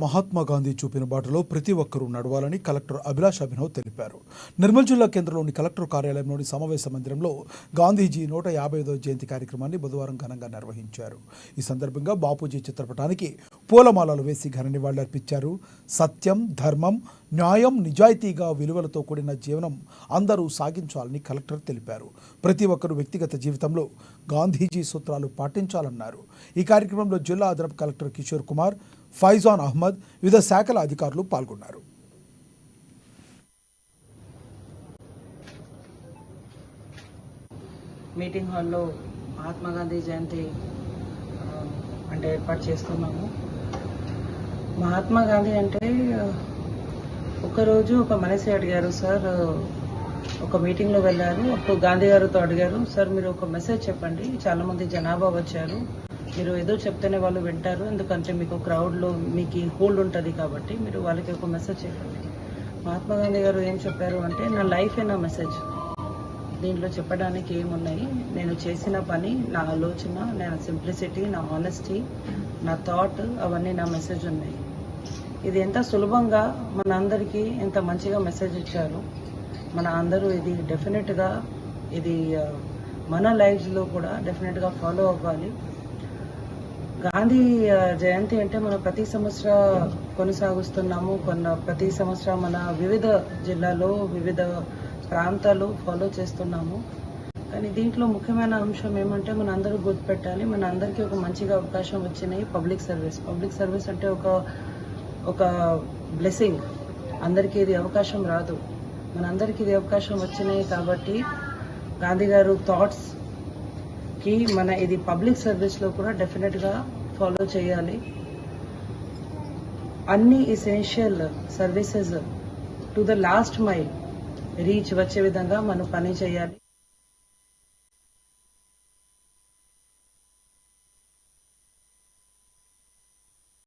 మహాత్మా గాంధీ చూపిన బాటలో ప్రతి ఒక్కరూ నడవాలని కలెక్టర్ అభిలాష్ అభినవ్ తెలిపారు. నిర్మల్ జిల్లా కేంద్రంలోని కలెక్టర్ కార్యాలయంలోని సమావేశ మందిరంలో గాంధీజీ 150వ జయంతి కార్యక్రమాన్ని బుధవారం ఘనంగా నిర్వహించారు. ఈ సందర్భంగా బాపూజీ చిత్రపటానికి పూలమాలలు వేసి ఘన నివాళులర్పించారు. సత్యం, ధర్మం, న్యాయం, నిజాయితీగా విలువలతో కూడిన జీవనం అందరూ సాగించాలని కలెక్టర్ తెలిపారు. ప్రతి ఒక్కరూ వ్యక్తిగత జీవితంలో గాంధీజీ సూత్రాలు పాటించాలన్నారు. ఈ కార్యక్రమంలో జిల్లా అదనపు కలెక్టర్ కిషోర్ కుమార్, ఫైజాన్ అహ్మద్, వివిధ శాఖల అధికారులు పాల్గొన్నారు. మీటింగ్ హాల్లో మహాత్మా గాంధీ జయంతి అంటే ఏర్పాటు చేస్తున్నాము. మహాత్మా గాంధీ అంటే ఒకరోజు ఒక మనిషి అడిగారు, సార్ ఒక మీటింగ్లో వెళ్ళారు. అప్పుడు గాంధీ గారితో అడిగారు, సార్ మీరు ఒక మెసేజ్ చెప్పండి, చాలా మంది జనాభా వచ్చారు, మీరు ఏదో చెప్తేనే వాళ్ళు వింటారు, ఎందుకంటే మీకు క్రౌడ్లో మీకు హోల్డ్ ఉంటుంది కాబట్టి మీరు వాళ్ళకి ఒక మెసేజ్ చెప్పండి. మహాత్మా గాంధీ గారు ఏం చెప్పారు అంటే, నా లైఫే నా మెసేజ్, దీంట్లో చెప్పడానికి ఏమున్నాయి, నేను చేసిన పని, నా ఆలోచన, నా సింప్లిసిటీ, నా హానెస్టీ, నా థాట్, అవన్నీ నా మెసేజ్ ఉన్నాయి. ఇది ఎంత సులభంగా మనందరికీ ఎంత మంచిగా మెసేజ్ ఇచ్చారు. మన అందరూ ఇది డెఫినెట్గా ఇది మన లైఫ్స్లో కూడా డెఫినెట్గా ఫాలో అవ్వాలి. గాంధీ జయంతి అంటే మనం ప్రతి సంవత్సరం కొనసాగిస్తున్నాము. ప్రతి సంవత్సరం మన వివిధ జిల్లాలో వివిధ ప్రాంతాలు ఫాలో చేస్తున్నాము. కానీ దీంట్లో ముఖ్యమైన అంశం ఏమంటే మన అందరూ గుర్తుపెట్టాలి, మన అందరికీ ఒక మంచిగా అవకాశం వచ్చినాయి పబ్లిక్ సర్వీస్. పబ్లిక్ సర్వీస్ అంటే ఒక బ్లెస్సింగ్. అందరికీ ఇది అవకాశం రాదు, మనందరికీ ఇది అవకాశం వచ్చినాయి. కాబట్టి గాంధీ గారు థాట్స్ కి మన ఇది పబ్లిక్ సర్వీస్లో కూడా డెఫినెట్గా ఫాలో చేయాలి. అన్ని essential services to the last mile reach వచ్చే విధంగా మనం పని చేయాలి.